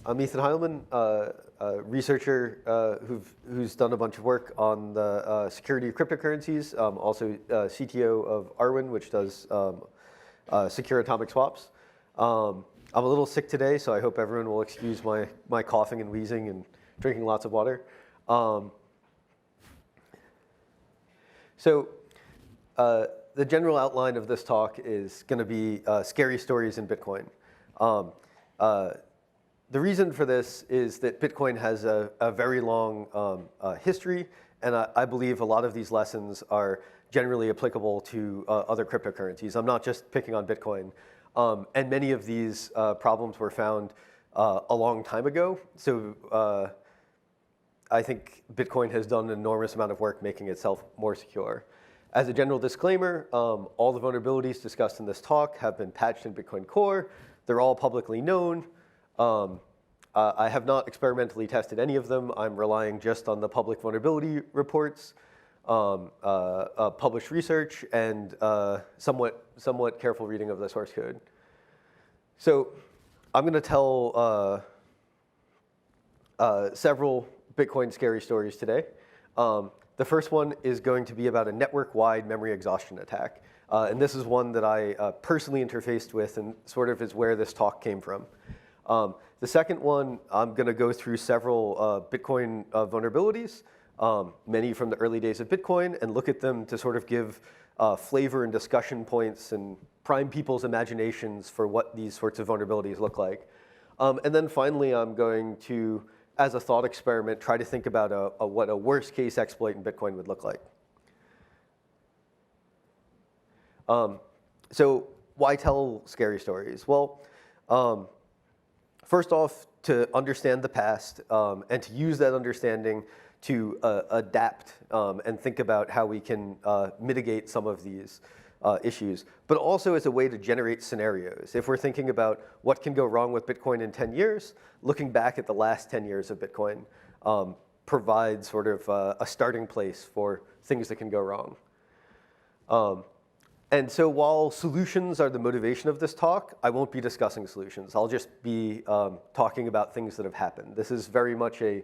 I'm Ethan Heilman, a researcher who's done a bunch of work on the security of cryptocurrencies, also CTO of Arwin, which does secure atomic swaps. I'm a little sick today, so I hope everyone will excuse my coughing and wheezing and drinking lots of water. The general outline of this talk is going to be scary stories in Bitcoin. The reason for this is that Bitcoin has a very long history, and I believe a lot of these lessons are generally applicable to other cryptocurrencies. I'm not just picking on Bitcoin. And many of these problems were found a long time ago. So I think Bitcoin has done an enormous amount of work making itself more secure. As a general disclaimer, all the vulnerabilities discussed in this talk have been patched in Bitcoin Core. They're all publicly known. I have not experimentally tested any of them. I'm relying just on the public vulnerability reports, published research, and somewhat careful reading of the source code. So I'm going to tell several Bitcoin scary stories today. The first one is going to be about a network-wide memory exhaustion attack. And this is one that I personally interfaced with and sort of is where this talk came from. The second one, I'm going to go through several Bitcoin vulnerabilities, many from the early days of Bitcoin, and look at them to sort of give flavor and discussion points and prime people's imaginations for what these sorts of vulnerabilities look like. And then finally, I'm going to, as a thought experiment, try to think about what a worst case exploit in Bitcoin would look like. So why tell scary stories? Well, first off, to understand the past and to use that understanding to adapt and think about how we can mitigate some of these issues, but also as a way to generate scenarios. If we're thinking about what can go wrong with Bitcoin in 10 years, looking back at the last 10 years of Bitcoin provides sort of a starting place for things that can go wrong. And so while solutions are the motivation of this talk, I won't be discussing solutions. I'll just be talking about things that have happened. This is very much a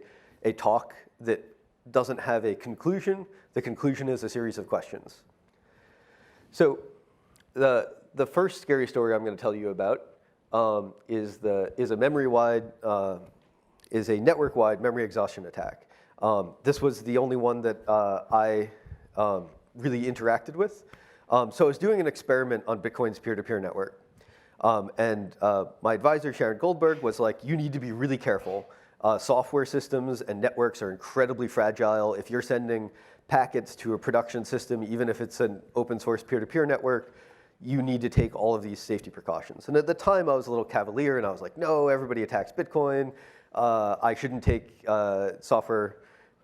talk that doesn't have a conclusion. The conclusion is a series of questions. So the first scary story I'm going to tell you about is a network-wide memory exhaustion attack. This was the only one that I really interacted with. So I was doing an experiment on Bitcoin's peer-to-peer network. And my advisor, Sharon Goldberg, was like, you need to be really careful. Software systems and networks are incredibly fragile. If you're sending packets to a production system, even if it's an open source peer-to-peer network, you need to take all of these safety precautions. And at the time, I was a little cavalier, and I was like, no, everybody attacks Bitcoin. I shouldn't take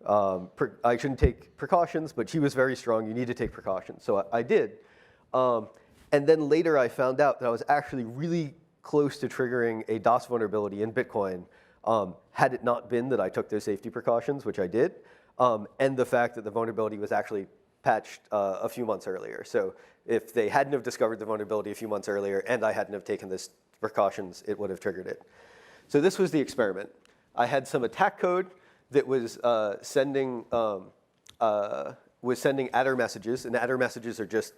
I shouldn't take precautions, but she was very strong. You need to take precautions. So I did. And then later, I found out that I was actually really close to triggering a DOS vulnerability in Bitcoin, had it not been that I took those safety precautions, which I did, and the fact that the vulnerability was actually patched a few months earlier. So if they hadn't have discovered the vulnerability a few months earlier and I hadn't have taken these precautions, it would have triggered it. So this was the experiment. I had some attack code that was sending adder messages, and adder messages are just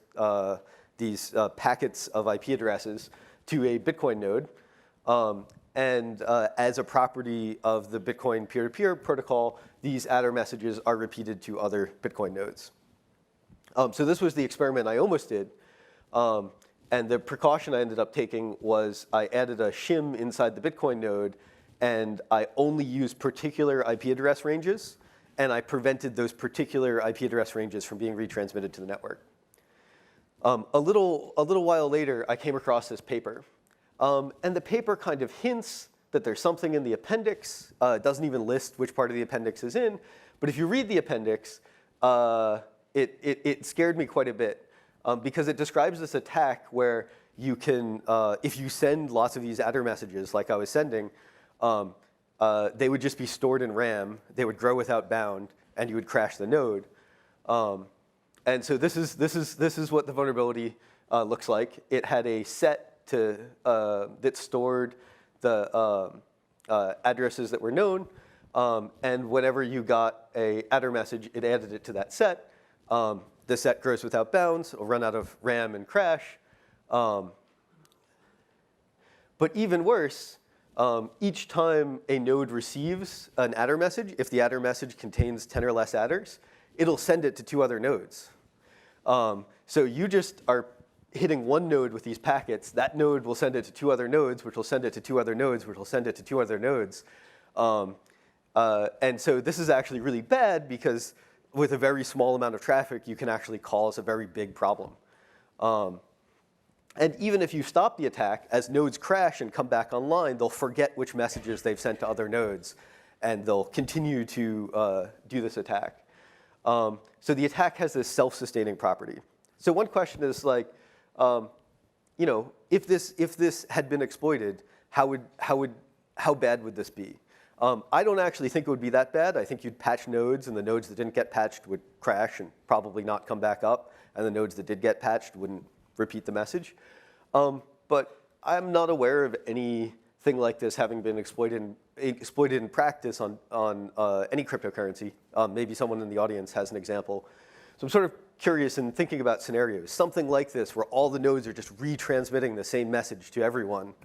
these packets of IP addresses to a Bitcoin node. And as a property of the Bitcoin peer-to-peer protocol, these adder messages are repeated to other Bitcoin nodes. So this was the experiment I almost did. And the precaution I ended up taking was I added a shim inside the Bitcoin node, and I only used particular IP address ranges, and I prevented those particular IP address ranges from being retransmitted to the network. A little while later, I came across this paper. And the paper kind of hints that there's something in the appendix. It doesn't even list which part of the appendix is in. But if you read the appendix, it scared me quite a bit because it describes this attack where you can, if you send lots of these adder messages like I was sending, they would just be stored in RAM. They would grow without bound, and you would crash the node. And so this is what the vulnerability looks like. It had a set that stored the addresses that were known. And whenever you got a adder message, it added it to that set. The set grows without bounds. It'll run out of RAM and crash. But even worse, each time a node receives an adder message, if the adder message contains 10 or less adders, it'll send it to 2 other nodes. So you just are hitting one node with these packets. That node will send it to 2 other nodes, which will send it to 2 other nodes, which will send it to 2 other nodes. And so this is actually really bad because with a very small amount of traffic, you can actually cause a very big problem. And even if you stop the attack, as nodes crash and come back online, they'll forget which messages they've sent to other nodes, and they'll continue to do this attack. So the attack has this self-sustaining property. So one question is like, if this had been exploited, how bad would this be? I don't actually think it would be that bad. I think you'd patch nodes, and the nodes that didn't get patched would crash and probably not come back up, and the nodes that did get patched wouldn't repeat the message. But I'm not aware of anything like this having been exploited in practice on any cryptocurrency. Maybe someone in the audience has an example. So I'm sort of curious in thinking about scenarios. Something like this where all the nodes are just retransmitting the same message to everyone,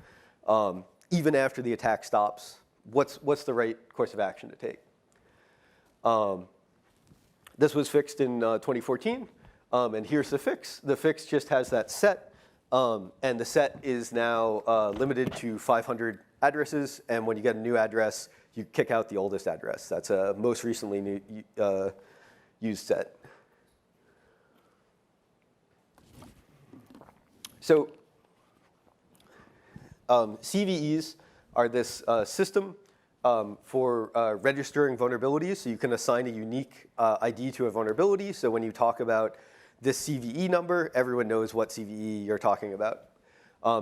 even after the attack stops. What's the right course of action to take? This was fixed in 2014, and here's the fix. The fix just has that set, and the set is now limited to 500 addresses, and when you get a new address, you kick out the oldest address. That's a most recently used set. So CVEs are this system for registering vulnerabilities. So you can assign a unique ID to a vulnerability. So when you talk about this CVE number, everyone knows what CVE you're talking about.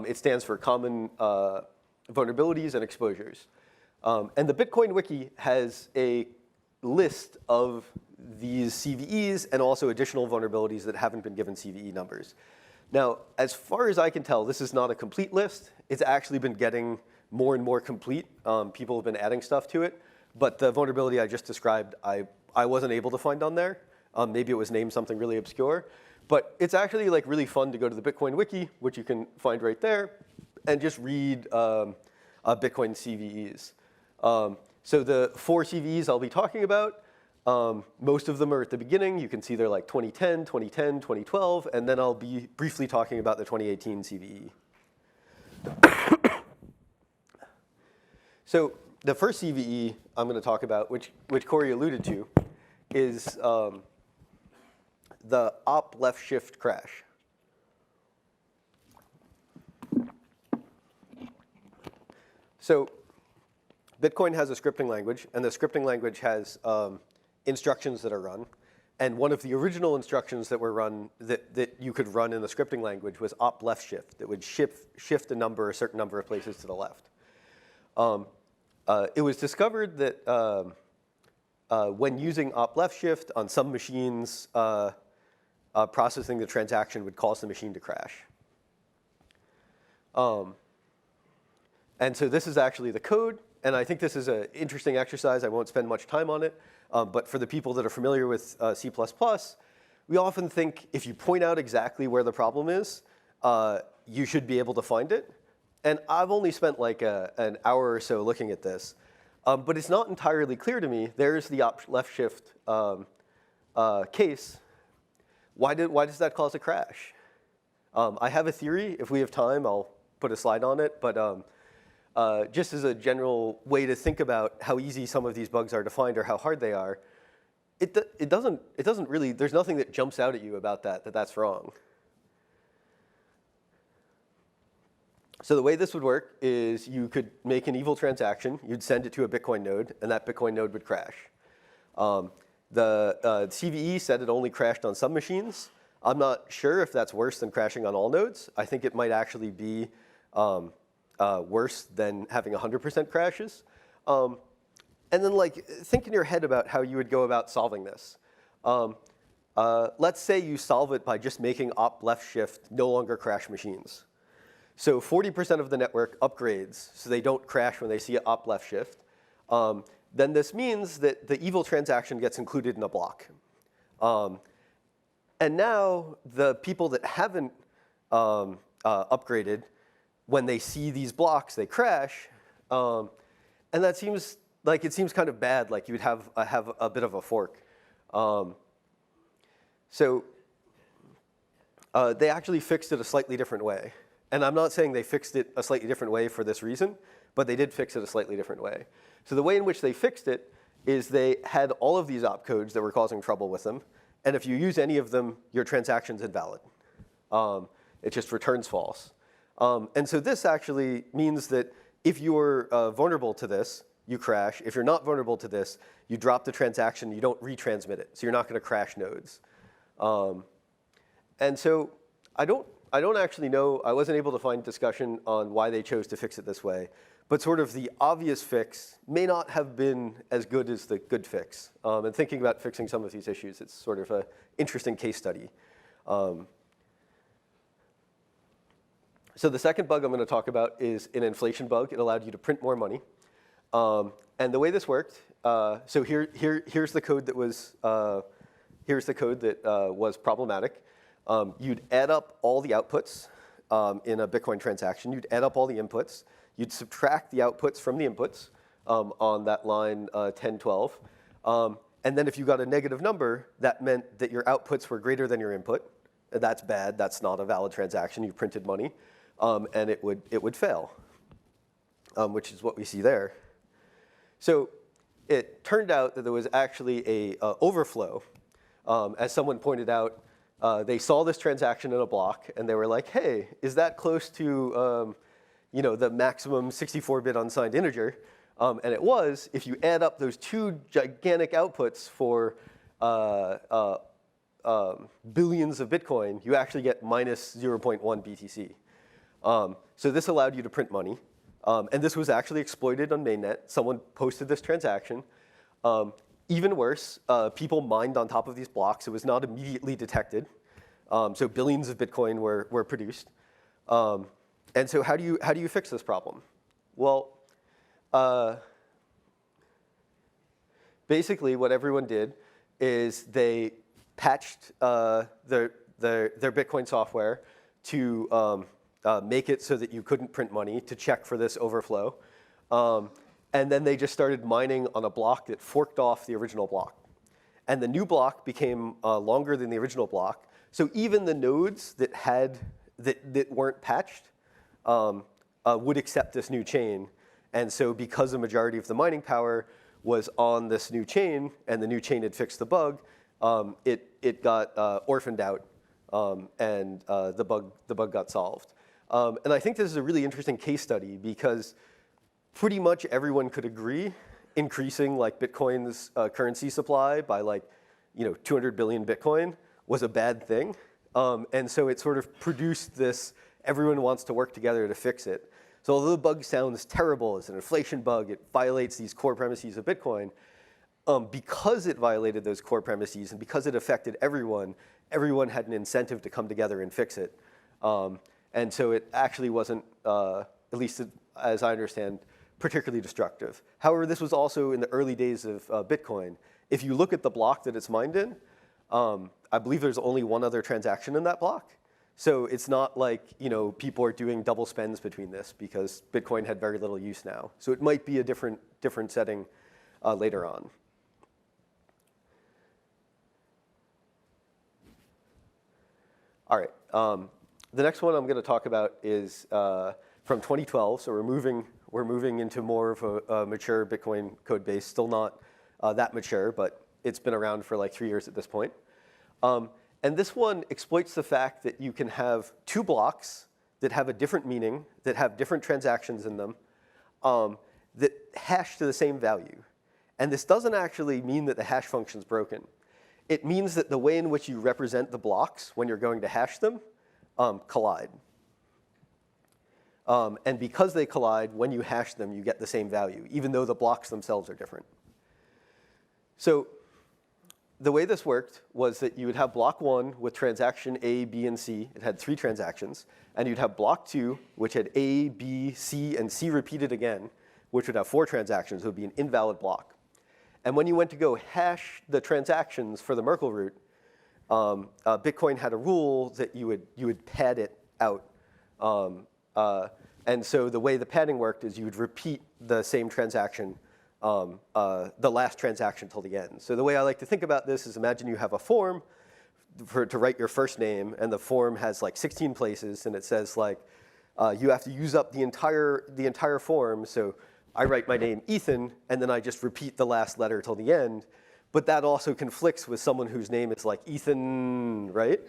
It stands for common vulnerabilities and exposures. And the Bitcoin wiki has a list of these CVEs and also additional vulnerabilities that haven't been given CVE numbers. Now, as far as I can tell, this is not a complete list. It's actually been getting more and more complete. People have been adding stuff to it. But the vulnerability I just described, I wasn't able to find on there. Maybe it was named something really obscure. But it's actually like really fun to go to the Bitcoin wiki, which you can find right there, and just read Bitcoin CVEs. So the 4 CVEs I'll be talking about, most of them are at the beginning. You can see they're like 2010, 2010, 2012, and then I'll be briefly talking about the 2018 CVE. So the first CVE I'm going to talk about, which Corey alluded to, is the Opleftshift crash. So Bitcoin has a scripting language, and the scripting language has instructions that are run. And one of the original instructions that were run that you could run in the scripting language was Opleftshift. That would shift a certain number of places to the left. It was discovered that when using Opleftshift on some machines, processing the transaction would cause the machine to crash. And so this is actually the code. And I think this is an interesting exercise. I won't spend much time on it. But for the people that are familiar with C++, we often think if you point out exactly where the problem is, you should be able to find it. And I've only spent like an hour or so looking at this. But it's not entirely clear to me. There's the Opleftshift case. Why does that cause a crash? I have a theory. If we have time, I'll put a slide on it. But just as a general way to think about how easy some of these bugs are to find or how hard they are, it doesn't really, there's nothing that jumps out at you about that's wrong. So the way this would work is you could make an evil transaction. You'd send it to a Bitcoin node, and that Bitcoin node would crash. The CVE said it only crashed on some machines. I'm not sure if that's worse than crashing on all nodes. I think it might actually be worse than having 100% crashes. And then think in your head about how you would go about solving this. Let's say you solve it by just making Opleftshift no longer crash machines. So 40% of the network upgrades so they don't crash when they see an Opleftshift. Then this means that the evil transaction gets included in a block. And now the people that haven't upgraded, when they see these blocks, they crash. And that seems like it seems kind of bad, like you would have a bit of a fork. So they actually fixed it a slightly different way. And I'm not saying they fixed it a slightly different way for this reason, but they did fix it a slightly different way. So the way in which they fixed it is they had all of these opcodes that were causing trouble with them. And if you use any of them, your transaction's invalid. It just returns false. And so this actually means that if you're vulnerable to this, you crash. If you're not vulnerable to this, you drop the transaction, you don't retransmit it. So you're not going to crash nodes. And so I don't actually know. I wasn't able to find discussion on why they chose to fix it this way. But sort of the obvious fix may not have been as good as the good fix. And thinking about fixing some of these issues, it's sort of an interesting case study. So the second bug I'm going to talk about is an inflation bug. It allowed you to print more money. And the way this worked, so here's the code that was problematic. You'd add up all the outputs in a Bitcoin transaction. You'd add up all the inputs. You'd subtract the outputs from the inputs on that line 10, 12. And then if you got a negative number, that meant that your outputs were greater than your input. That's bad. That's not a valid transaction. You printed money. And it would fail, which is what we see there. So it turned out that there was actually a overflow. As someone pointed out, they saw this transaction in a block, and they were like, hey, is that close to the maximum 64-bit unsigned integer? And it was. If you add up those two gigantic outputs for billions of Bitcoin, you actually get minus 0.1 BTC. So this allowed you to print money. And this was actually exploited on mainnet. Someone posted this transaction. Even worse, people mined on top of these blocks. It was not immediately detected. So billions of Bitcoin were produced. And so how do you fix this problem? Well, basically what everyone did is they patched their Bitcoin software to make it so that you couldn't print money, to check for this overflow. And then they just started mining on a block that forked off the original block. And the new block became longer than the original block. So even the nodes that weren't patched would accept this new chain. And so because the majority of the mining power was on this new chain, and the new chain had fixed the bug, it got orphaned out, and the bug got solved. And I think this is a really interesting case study because pretty much everyone could agree increasing like Bitcoin's currency supply by 200 billion Bitcoin was a bad thing. And so it sort of produced this, everyone wants to work together to fix it. So although the bug sounds terrible, it's an inflation bug, it violates these core premises of Bitcoin, because it violated those core premises and because it affected everyone had an incentive to come together and fix it. And so it actually wasn't, at least as I understand, particularly destructive. However, this was also in the early days of Bitcoin. If you look at the block that it's mined in, I believe there's only one other transaction in that block. So it's not like people are doing double spends between this because Bitcoin had very little use now. So it might be a different setting later on. All right. The next one I'm going to talk about is from 2012. So we're moving into more of a mature Bitcoin code base. Still not that mature, but it's been around for like 3 years at this point. And this one exploits the fact that you can have two blocks that have a different meaning, that have different transactions in them, that hash to the same value. And this doesn't actually mean that the hash function's broken. It means that the way in which you represent the blocks when you're going to hash them collide. And because they collide, when you hash them, you get the same value, even though the blocks themselves are different. So the way this worked was that you would have block 1 with transaction A, B, and C. It had 3 transactions. And you'd have block 2, which had A, B, C, and C repeated again, which would have 4 transactions. It would be an invalid block. And when you went to go hash the transactions for the Merkle root, Bitcoin had a rule that you would pad it out. And so the way the padding worked is you would repeat the same transaction, the last transaction till the end. So the way I like to think about this is imagine you have a form to write your first name, and the form has like 16 places, and it says like you have to use up the entire form. So I write my name Ethan, and then I just repeat the last letter till the end. But that also conflicts with someone whose name is like Ethan, right?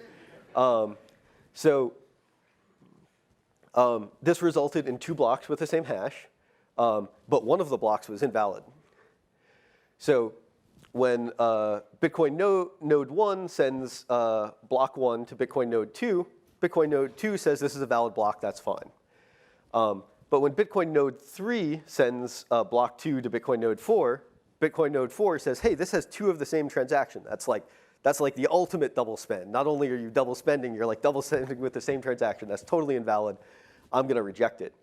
This resulted in 2 blocks with the same hash, but one of the blocks was invalid. So when Bitcoin node 1 sends block 1 to Bitcoin node 2 says this is a valid block, that's fine. But when Bitcoin node 3 sends block 2 to Bitcoin node 4 says, hey, this has 2 of the same transaction. That's like the ultimate double spend. Not only are you double spending, you're like double spending with the same transaction. That's totally invalid. I'm going to reject it.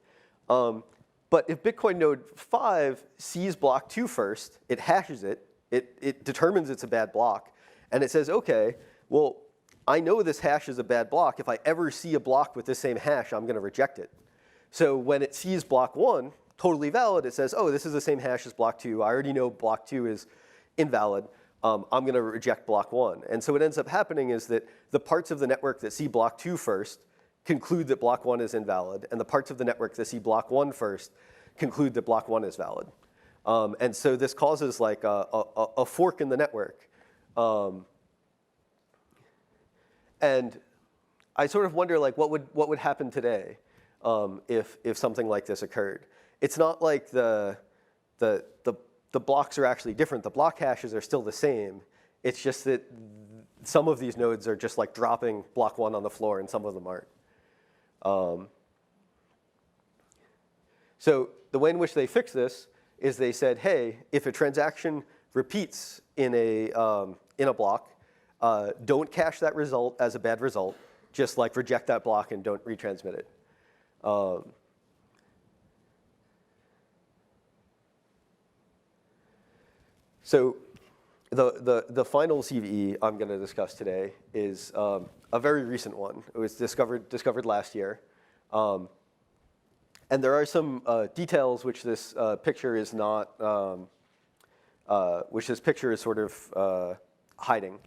But if Bitcoin node 5 sees block 2 first, it hashes it. It determines it's a bad block. And it says, OK, well, I know this hash is a bad block. If I ever see a block with the same hash, I'm going to reject it. So when it sees block 1, totally valid, it says, oh, this is the same hash as block 2. I already know block 2 is invalid. I'm going to reject block 1. And so what ends up happening is that the parts of the network that see block 2 first conclude that block 1 is invalid. And the parts of the network that see block 1 first conclude that block 1 is valid. And so this causes like a fork in the network. And I sort of wonder like what would happen today if something like this occurred. It's not like the blocks are actually different. The block hashes are still the same. It's just that some of these nodes are just like dropping block 1 on the floor, and some of them aren't. So the way in which they fix this is they said, hey, if a transaction repeats in a block, don't cache that result as a bad result. Just like reject that block and don't retransmit it. So the final CVE I'm going to discuss today is a very recent one. It was discovered last year. And there are some details which this picture is not, which this picture is sort of hiding.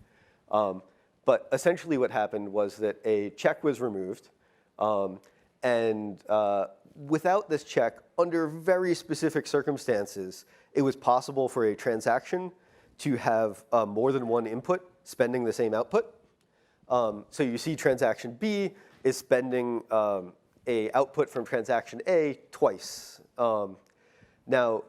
But essentially what happened was that a check was removed. And without this check, under very specific circumstances, it was possible for a transaction to have more than one input spending the same output. So you see transaction B is spending a output from transaction A twice. Now,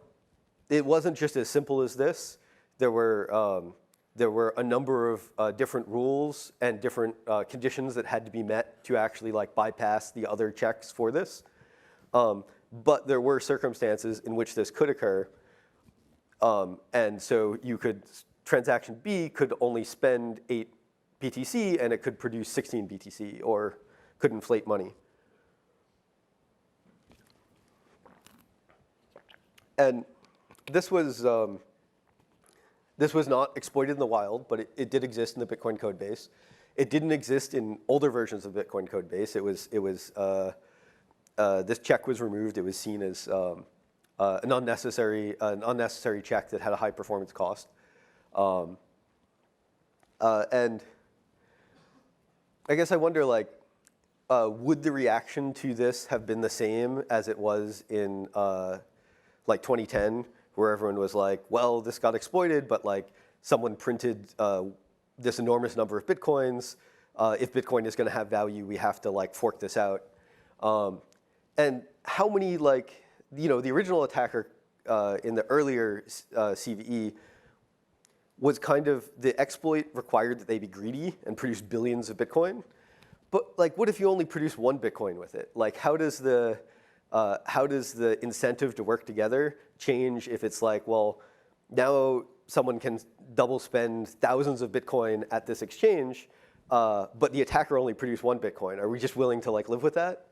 it wasn't just as simple as this. There were a number of different rules and different conditions that had to be met to actually like bypass the other checks for this. But there were circumstances in which this could occur. And so transaction B could only spend 8 BTC, and it could produce 16 BTC, or could inflate money. And this was not exploited in the wild, but it did exist in the Bitcoin code base. It didn't exist in older versions of the Bitcoin code base. This check was removed. It was seen as an unnecessary check that had a high performance cost. And I guess I wonder, like, would the reaction to this have been the same as it was in like 2010, where everyone was like, well, this got exploited, but like someone printed this enormous number of Bitcoins. If Bitcoin is going to have value, we have to like fork this out. And how many, like, the original attacker in the earlier CVE was kind of, the exploit required that they be greedy and produce billions of Bitcoin. But like, what if you only produce 1 Bitcoin with it? Like, how does the incentive to work together change if it's like, well, now someone can double spend thousands of Bitcoin at this exchange, but the attacker only produced 1 Bitcoin. Are we just willing to like live with that?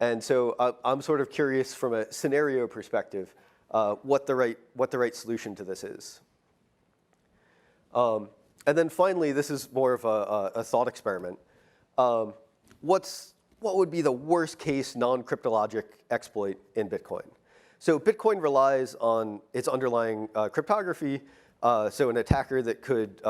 And so I'm sort of curious from a scenario perspective what the right solution to this is. And then finally, this is more of a thought experiment. What would be the worst case non-cryptologic exploit in Bitcoin? So Bitcoin relies on its underlying cryptography. So an attacker that could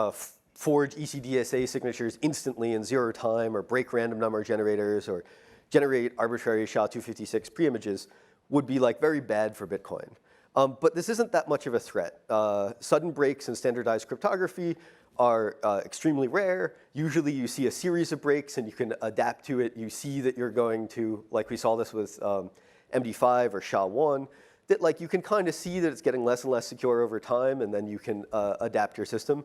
forge ECDSA signatures instantly in 0 time, or break random number generators, or generate arbitrary SHA-256 preimages would be like very bad for Bitcoin. But this isn't that much of a threat. Sudden breaks in standardized cryptography are extremely rare. Usually you see a series of breaks and you can adapt to it. You see that you're going to, like we saw this with MD5 or SHA-1, that like you can kind of see that it's getting less and less secure over time, and then you can adapt your system.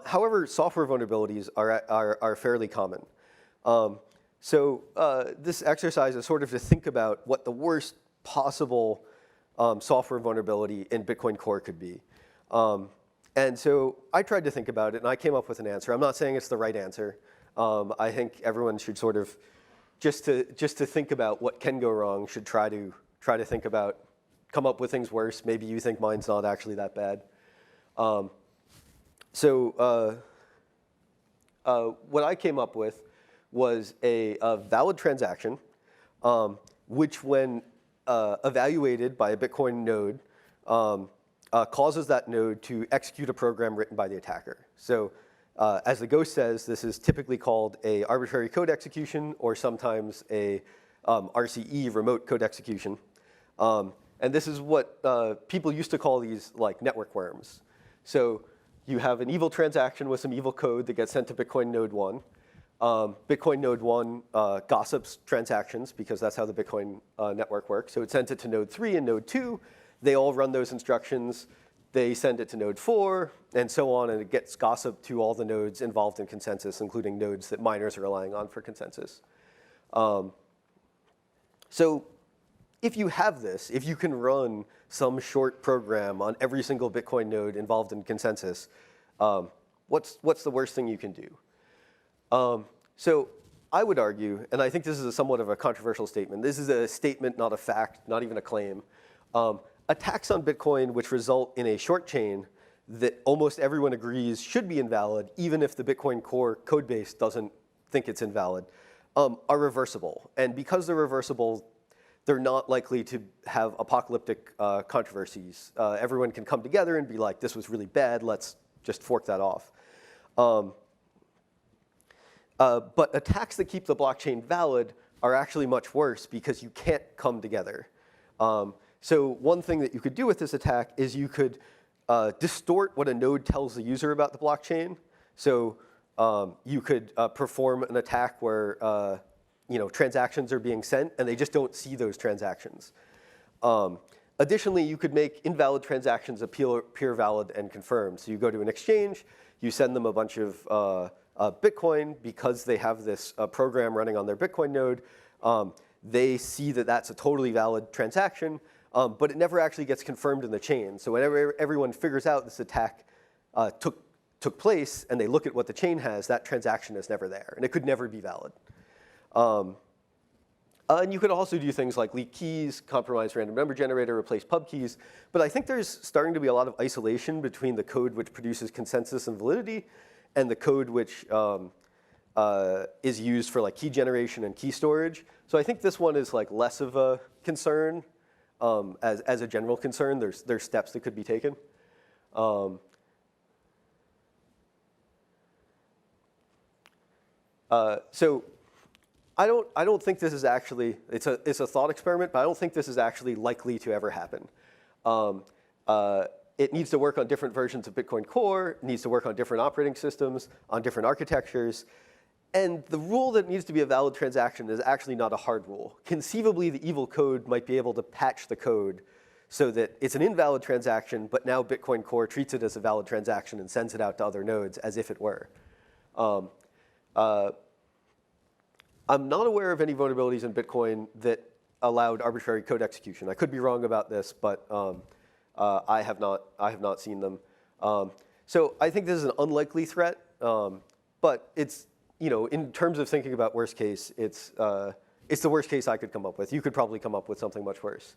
However, software vulnerabilities are fairly common. So this exercise is sort of to think about what the worst possible software vulnerability in Bitcoin Core could be. And so I tried to think about it, and I came up with an answer. I'm not saying it's the right answer. I think everyone should sort of, just to think about what can go wrong, should try to think about, come up with things worse. Maybe you think mine's not actually that bad. So what I came up with was a valid transaction, which when evaluated by a Bitcoin node, causes that node to execute a program written by the attacker. So as the ghost says, this is typically called a arbitrary code execution, or sometimes a RCE, remote code execution. And this is what people used to call these like network worms. So you have an evil transaction with some evil code that gets sent to Bitcoin node 1. Bitcoin node 1 gossips transactions, because that's how the Bitcoin network works. So it sent it to node 3 and node 2. They all run those instructions. They send it to node 4, and so on, and it gets gossiped to all the nodes involved in consensus, including nodes that miners are relying on for consensus. So if you have this, if you can run some short program on every single Bitcoin node involved in consensus, what's the worst thing you can do? So I would argue, and I think this is somewhat of a controversial statement. This is a statement, not a fact, not even a claim. Attacks on Bitcoin which result in a short chain that almost everyone agrees should be invalid, even if the Bitcoin Core code base doesn't think it's invalid, are reversible. And because they're reversible, they're not likely to have apocalyptic controversies. Everyone can come together and be like, this was really bad, let's just fork that off. But attacks that keep the blockchain valid are actually much worse, because you can't come together. So one thing that you could do with this attack is you could distort what a node tells the user about the blockchain. So you could perform an attack where transactions are being sent, and they just don't see those transactions. Additionally, you could make invalid transactions appear valid and confirmed. So you go to an exchange, you send them a bunch of Bitcoin because they have this program running on their Bitcoin node. They see that that's a totally valid transaction, but it never actually gets confirmed in the chain. So whenever everyone figures out this attack took place, and they look at what the chain has, that transaction is never there, and it could never be valid. And you could also do things like leak keys, compromise random number generator, replace pub keys. But I think there's starting to be a lot of isolation between the code which produces consensus and validity and the code which is used for like key generation and key storage. So I think this one is like less of a concern as a general concern. There's steps that could be taken. So I don't think this is actually, it's a thought experiment, but I don't think this is actually likely to ever happen. It needs to work on different versions of Bitcoin Core, it needs to work on different operating systems, on different architectures. And the rule that it needs to be a valid transaction is actually not a hard rule. Conceivably, the evil code might be able to patch the code so that it's an invalid transaction, but now Bitcoin Core treats it as a valid transaction and sends it out to other nodes as if it were. I'm not aware of any vulnerabilities in Bitcoin that allowed arbitrary code execution. I could be wrong about this, but I have not seen them. So I think this is an unlikely threat, but it's, in terms of thinking about worst case, it's the worst case I could come up with. You could probably come up with something much worse.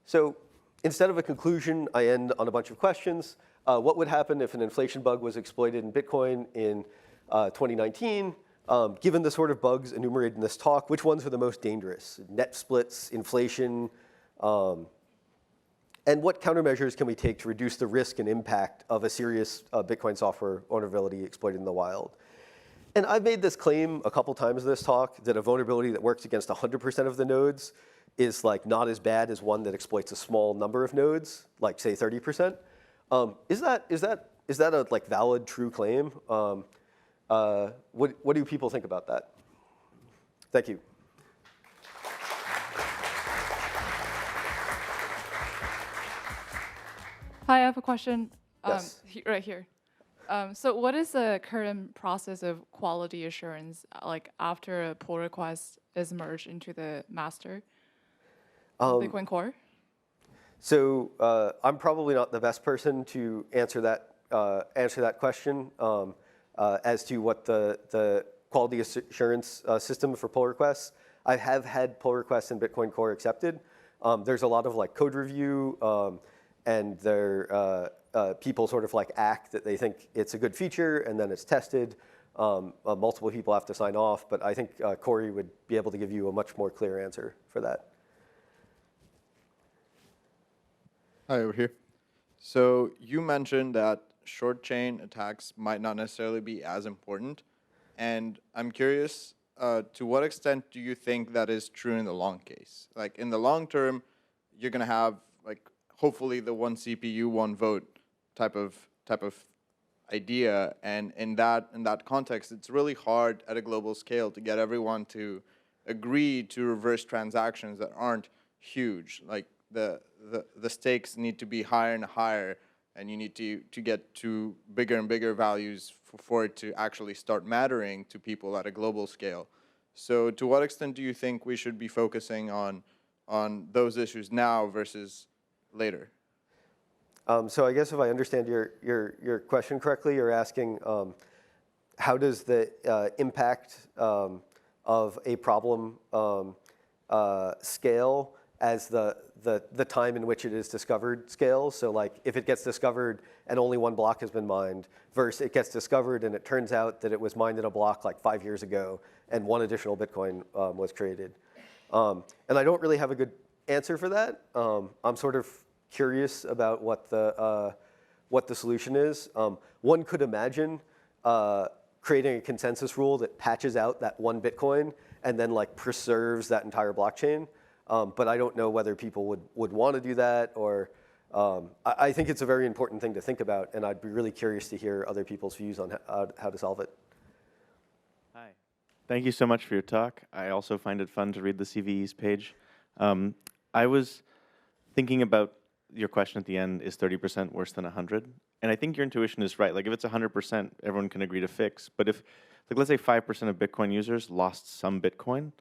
So instead of a conclusion, I end on a bunch of questions. What would happen if an inflation bug was exploited in Bitcoin in 2019? Given the sort of bugs enumerated in this talk, which ones are the most dangerous? Net splits, inflation, and what countermeasures can we take to reduce the risk and impact of a serious Bitcoin software vulnerability exploited in the wild? And I've made this claim a couple times in this talk that a vulnerability that works against 100% of the nodes is like not as bad as one that exploits a small number of nodes, like say 30%. Is that a like valid, true claim? What do people think about that? Thank you. Hi, I have a question. Yes. Right here. So what is the current process of quality assurance, like after a pull request is merged into the master Bitcoin Core? So I'm probably not the best person to answer that question as to what the quality assurance system for pull requests. I have had pull requests in Bitcoin Core accepted. There's a lot of like code review, and people sort of like act that they think it's a good feature, and then it's tested. Multiple people have to sign off, but I think Corey would be able to give you a much more clear answer for that. Hi, over here. So you mentioned that short chain attacks might not necessarily be as important. And I'm curious, to what extent do you think that is true in the long case? Like in the long term, you're going to have like hopefully the one CPU, one vote type of idea. And in that context, it's really hard at a global scale to get everyone to agree to reverse transactions that aren't huge. Like the stakes need to be higher and higher, and you need to get to bigger and bigger values for it to actually start mattering to people at a global scale. So to what extent do you think we should be focusing on those issues now versus later? So I guess if I understand your question correctly, you're asking how does the impact of a problem scale as the time in which it is discovered scales. So like if it gets discovered and only one block has been mined versus it gets discovered and it turns out that it was mined in a block like 5 years ago and one additional Bitcoin was created. And I don't really have a good answer for that. I'm sort of curious about what the solution is. One could imagine creating a consensus rule that patches out that one Bitcoin and then like preserves that entire blockchain. But I don't know whether people would want to do that, or I think it's a very important thing to think about, and I'd be really curious to hear other people's views on how to solve it. Hi. Thank you so much for your talk. I also find it fun to read the CVEs page. I was thinking about your question at the end, is 30% worse than 100? And I think your intuition is right. Like if it's 100%, everyone can agree to fix. But if, like let's say 5% of Bitcoin users lost some Bitcoin,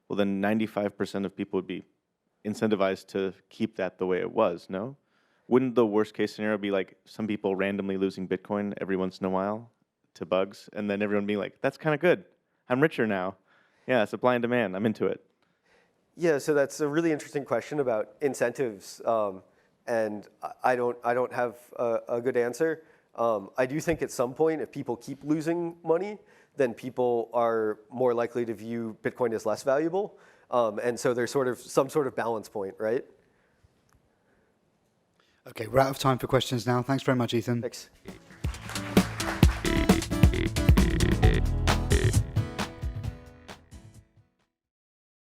well then 95% of people would be incentivized to keep that the way it was, no? Wouldn't the worst case scenario be like some people randomly losing Bitcoin every once in a while to bugs, and then everyone being like, that's kind of good. I'm richer now. Yeah, supply and demand, I'm into it. Yeah, so that's a really interesting question about incentives, and I don't have a good answer. I do think at some point, if people keep losing money, then people are more likely to view Bitcoin as less valuable. And so there's sort of some sort of balance point, right? Okay, we're out of time for questions now. Thanks very much, Ethan. Thanks.